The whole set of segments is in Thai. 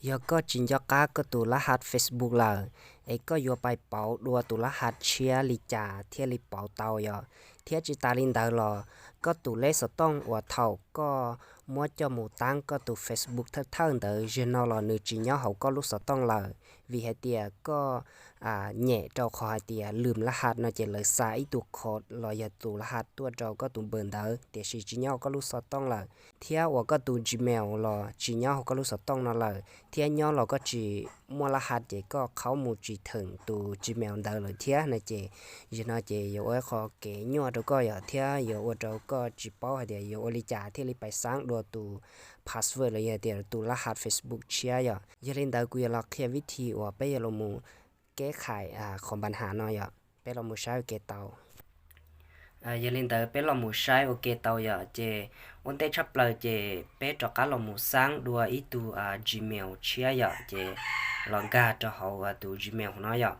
giờ có chính cho cá có tụ lá hạt Facebook là ấy có vô bài bảo đua tụ lá hạt chia li trà thiên li bảo tàu giờ thiên chỉ ta linh đạo là có tụ lấy số tông và thầu có mua cho một tăng có tụ Facebook thất thân tới journal là nữ chỉ nhau hậu có lúc số tông là vì hệ tiề có nhẹ trâu khó hệ tiề lườm lá hạt nó chỉ lời sai tụ khó là giờ tụ lá hạt tua trâu có tụ bền tới để chỉ nhau có lúc số tông là thiên và có tụ Gmail là chỉ nhau có lúc số tông nó là thiên nhau là có chỉ mua là hạt chỉ có khâu một chỉ thừng từ Gmail đó là thiên này chỉ giờ nó chỉ yêu ở khó kế nhau đâu có giờ thiên yêu ở đâu có chỉ bảo hay yêu ở lý trả thiên lý bài sáng đồ từ password là giờ tiền từ là hạt Facebook chia giờ lên đó quy là khiวิธีว่าไปเราหมู่แก้ไขของปัญหาเนาะอย่าไปเราหมู่ใช้เกตเตาgiờ lên tới bé lòng mù sai ok tàu giờ chế ôn tê chấp lời chế bé cho cá lòng mù sáng đua ít tu Gmail chia giờ chế lòng ga cho họ tu Gmail nó giờ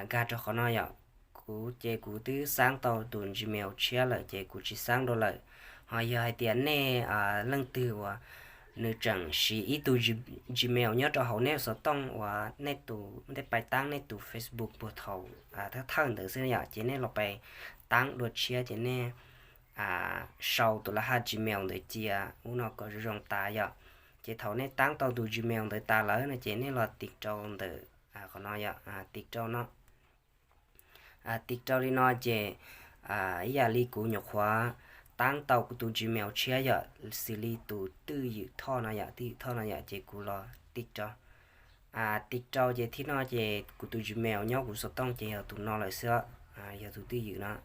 ga cho họ nó giờ cú chế cú tứ sáng tàu tu Gmail chia lại chế cú chỉ sáng đôi lại họ giờ hai tiền nè lăng từ nữ chẳng chỉ ít tu Gmail nhớ cho họ nè số tông và nè tu nè bài tăng nè tu Facebook bộ thầu thắc thằng từ xưa giờ chế nè lọc bài tăng đột chia thế này sau tụi là hai Gmail để chia nó có rong ta vậy chỉ thầu này tăng tàu tụi Gmail để ta lấy này chỉ này là tiết trâu để còn nói vậy tiết trâu nó tiết trâu đi nói chỉ giờ li cũ nhục hóa tăng tàu của tụi Gmail chia vậy xử lý tụi tư dự thọ này vậy tư thọ này vậy chỉ cũ là tiết trâu tiết trâu chỉ thì nó chỉ của tụi Gmail nhau của số tông chỉ là tụi nó lại xưa giờ tụi tư dự nó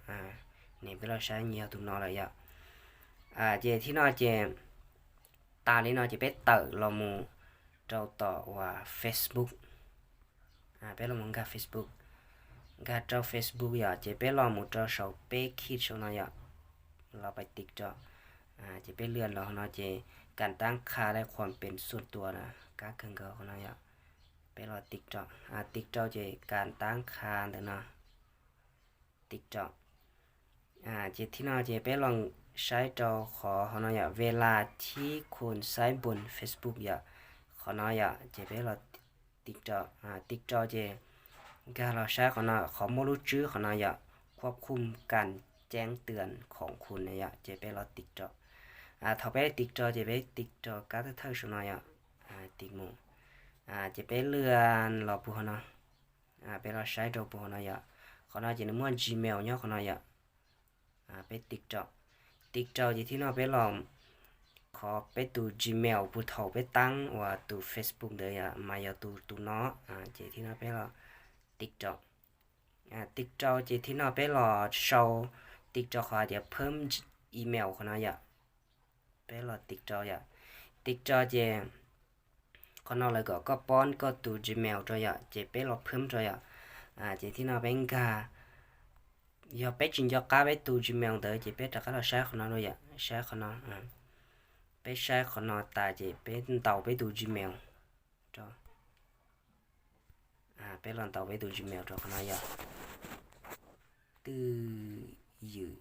nên bây giờ sai nhiều tụi nó lại vậy giờ thì nó chỉ ta lấy nó chỉ biết tự là một trâu tỏ và Facebook biết là một cái Facebook cái trâu Facebook giờ chỉ biết là một trâu sầu bé khi cho nó vậy là bài tiết cho chỉ biết lượn là nó chỉการตั้งค่าและความเป็นส่วนตัวนะการเครื่องเกอของnó vậy biết là tiết cho tiết cho chỉ การตั้งค่าแต่นะติดจอเจที่น่าจะไปลองใช้จอขอเขาหน่อยเวลาที่คุณใช้บน Facebook อย่าเขาหน่อยจะไปลองติดจอติดจอเจการเราใช้เขาหน่อยเขาไม่รู้ชื่อเขาหน่อยควบคุมการแจ้งเตือนของคุณเนี่ยจะไปลองติดจอถ้าไปติดจอจะไปติดจอการ์ดเท่าสุนัยติดมุจะไปเลื่อนเราพูดนะไปเราใช้จอพูดนะเขาน่าจะนึกว่า Gmail เนี่ยเขาน่าจะไปTikTokที่ที่เราไปลองขอไปตู Gmail ผู้เฒ่าไปตั้งว่าตู Facebook เลยมาอย่าตูเนาะเจที่เราไปลอง TikTok TikTok เจที่เราไปลองโชว์ TikTok เขาจะเพิ่มอีเมลเขาน่าจะไปลอง TikTok TikTok เจเขาน่าเลยก็ป้อนก็ตู Gmail จ้ะเจไปลองเพิ่มจ้ะchỉ thì nào bên cả giờ bé chính cho cá bé tu chỉ mèo tới chỉ bé cho cá là sai của nó thôi vậy sai của nó bé sai của nó tại chỉ bé tàu bé tu chỉ mèo cho bé lần tàu bé tu chỉ mèo cho nó vậy từ dự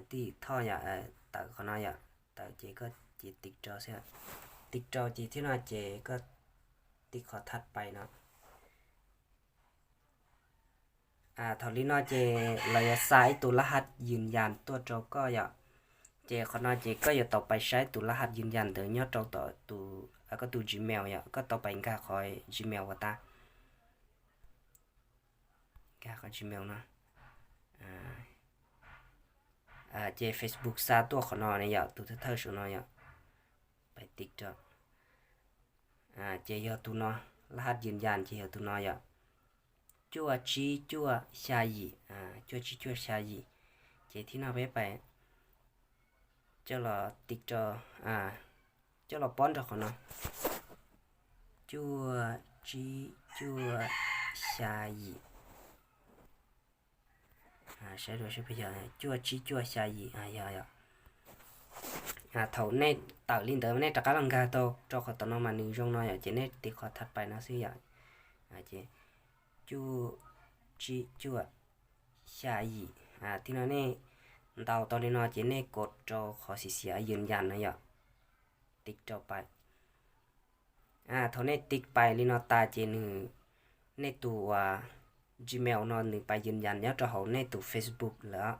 từ thọ vậy tại của nó vậy tại chỉ có chỉ tiết cho xe tiết cho chỉ thì nào chỉ có tiết khó thắt bay nóทอลินอเจระยะซ้ายตัวรหัสยืนยันตัวเราก็อย่าเจขอนอเจก็อย่าต่อไปใช้ตัวรหัสยืนยันเดี๋ยวยอดเราต่อตัวก็ตัว Gmail อย่าก็ต่อไปก็คอย Gmail ว่าตาก็คอย Gmail นะเจ Facebook ซาตัวขอนอเนี่ยอย่าตัวเท่าสุนออย่าไปติ๊กจ้ะเจอย่าตัวเนาะรหัสยืนยันเจอย่าตัวเนาะอย่าchua chi chua xa gì chua chi chua xa gì chỉ thì nào bé phải cho là tiết cho là bón cho nó chua chi chua xa gì sẽ rồi sẽ bây giờ chua chi chua xa gì thầu này tạo linh tới này tất cả lòng gà to cho họ tao nó mà nương trong nó chỉ này tiết họ thật bài nó xí vậy chỉ chú chi chua xa gì thì nó này tàu tao đi nó chỉ này cột cho họ xì xìยืนยันนะอย่าติ๊กจอไป เท่าในติ๊กไปลีนอตาเจนึในตัว Gmail นอนหนึ่งไปยืนยันแล้วจะเขาในตัว Facebook แล้ว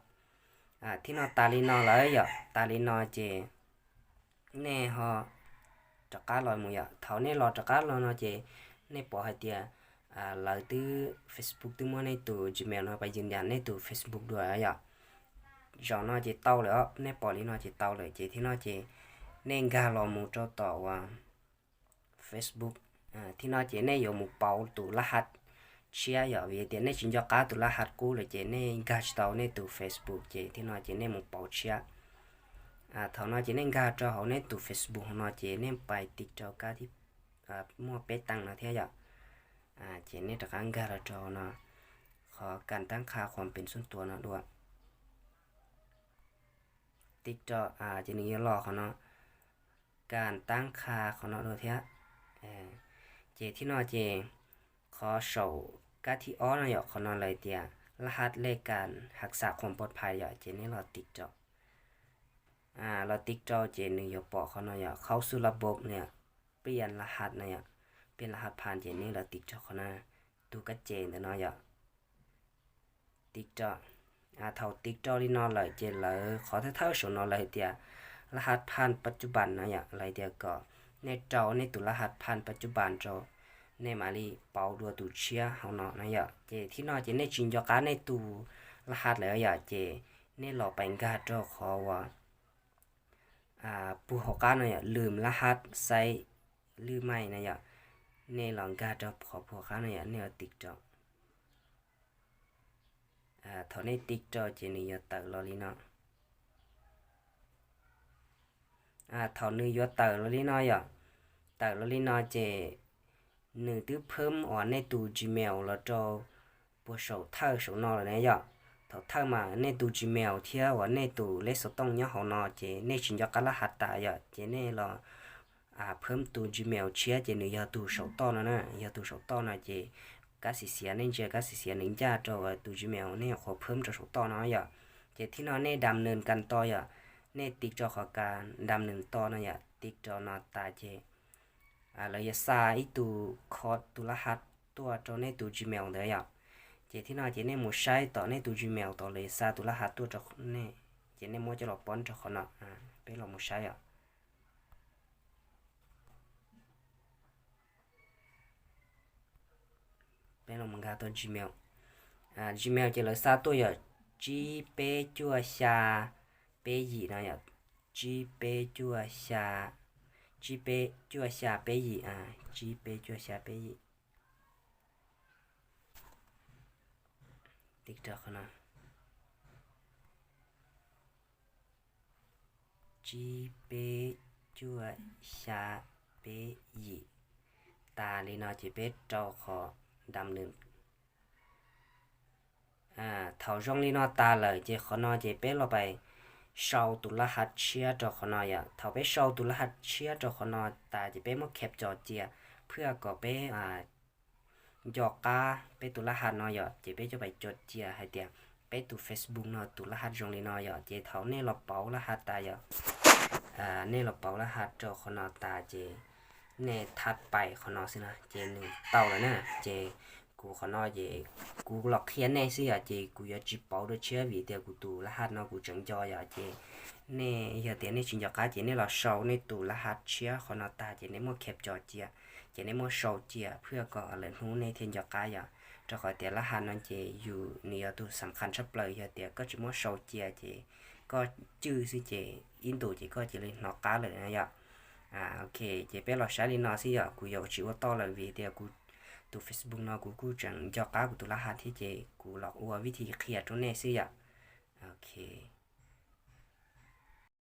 ที่นอตาลีนอเลยอ่ะตาลีนอเจแน่ฮอจักการลอยมืออ่ะเท่าในรอจักการลอยนอเจในปอให้เตียเลยตื้อ Facebook ตื้อมั่วในตัว Gmail นอไปยืนยันในตัว Facebook ด้วยอ่ะจอนอเจเต้าแล้วในปอลีนอเจเต้าเลยเจที่นอเจในการรอมือเจ้าต่อว่า Facebook ที่นอเจในอยู่มือเป่าตัวรหัสเชียร์อย่างเวียเตียในจินจอกาตัวรหัสกูเลยเจในกาชเต้าในตัว Facebook เจที่นอเจในมือเป่าเชียร์เท่านั้นเจในกาเจ้าเขาในตัว Facebook ของนอเจในไปติดเจ้ากาที่มั่วเป็ดตั้งนะเทียอย่างเจในตะการกาเจ้าเนาะขอการตั้งค่าความเป็นส่วนตัวเนาะด้วยติดเจ้าเจนี่รอเขาเนาะการตั้งค่าของเนาะด้วยเทียเจที่นอเจขอโชว์กาที่อ้อเนาะอย่างเขานอเลยเตียรหัสเลขการรักษาความปลอดภัยอย่างเจนี่เราติดเจ้าเราติ๊กจอเจนึงอยู่ปอเขาเนาะเข้าสู่ระบบเนี่ยเปลี่ยนรหัสเนี่ยเปลี่ยนรหัสผ่านเจนี่เราติ๊กจอเขานะดูกระเจนเนาะอย่าติ๊กจอเท่าติ๊กจอที่นอนเลยเจนเลยขอเท่าส่วนนอนเลยเดียรหัสผ่านปัจจุบันเนาะอย่าอะไรเดียก็ในจอในตัวรหัสผ่านปัจจุบันจอในมาลีเป่าดัวตูเชียเขาเนาะนะอย่าเจที่นอนเจในจินจอการในตัวรหัสแล้วอย่าเจในหลอกไปกาจอขอว่าผู้หการเนี่ยลืมรหัสใส่ลืมไม่นะอย่าในหลังการจะขอผู้การเนี่ยเนี่ยติ๊กจอเท่าในติ๊กจอเจนี่ยตักลอลีเนาะเท่านี้ยตักลอลีเนาะอย่าตักลอลีเนาะเจหนึ่งตื้อเพิ่มอ่อนในตู้ Gmail แล้วจอผู้สาวเท่าสาวนอเลยนะอย่าเท่ามาในตู้ Gmail เที่ยวว่าในตู้เลสต้องเนี่ยเขานอเจในชินยากรหัสตาอย่าเจในเราเพิ่มตู้ Gmail เชียเจนี่ยาตู้สาวต้อนะยาตู้สาวต้อนะเจก็สิเสียในเจก็สิเสียหนึ่งจ้าจอตู้ Gmail เนี่ยขอเพิ่มจะสาวต้อนะอย่าเจที่นอนในดำเนินกันต่ออย่าในติ๊กจอขอการดำเนินต่อนะอย่าติ๊กจอนอตาเจเราจะใส่ตู้คอร์ดตู้รหัสตัวจอในตู้ Gmail เดียวเจที่น่าเจในหมู่ใช้ต่อในตู้ Gmail ต่อเลยซาตู้รหัสตัวจอเนี่ยเจในหมู่จะหลอกป้อนจอเขาเนาะเป็นหลอกหมู่ใช้เป็นหลอกมังกาตัว Gmail Gmail เจเลยซาตัวอย่า G เปจัวชาเปยีนะอย่า G เปจัวชา G เปจัวชาเปยีG เปจัวชาเปยีติ๊กจอเขาเนาะ G เปจัวชาเปยีตาลีนอจีเปจอขอดำเนินเท่าช่องลีนอตาเลยเจขอนอเจเปเราไปเช่าตุลหัสเชียจอขอนออย่าเท่าไปเช่าตุลหัสเชียจอขอนอตาเจเปมาแคปจอเจียเพื่อก็ไปหยอกกาไปตุลหัสนออย่าเจเปจะไปจดเจียให้เตียไปตุ Facebook นอตุลหัสจงลีนออย่าเจเท่าเนี่ยเราเป่ารหัสตาอย่าเนี่ยเราเป่ารหัสจอขอนอตาเจเนี่ยถัดไปขอนอสินะเจหนึ่งเต่าแล้วนะเจกูขอนอเจกูหลอกเขียนในสิเจกูอยากจีเป่าด้วยเชื่อวีเดียวกูตูรหัสนอกูจังจอยเจเนี่ยอย่าเตียในชินจักรเจเนี่ยเราโชว์ในตูรหัสเชื่อขอนอตาเจเนี่ยมัวแคปจอเจียเจเนี่ยมัวโชว์เจียเพื่อก็อะไรหูในเทียนจักรอย่าจะขอเตียรหัสนั่นเจอยู่เนี่ยตัวสำคัญชับเลยอย่าเตียก็จะมัวโชว์เจียเจก็จื้อสิเจอินโดเจก็จะเลยนอกกาเลยนะอย่าโอเคเจเป้เราใช้ลินอสิกูอยากชิวต่อเลยวิดีโอกูตัว Facebook นอกูจังจอกากูตัวรหัสที่เจกูหลอกว่าวิธีเคลียร์ตัวเนี้สิโอเค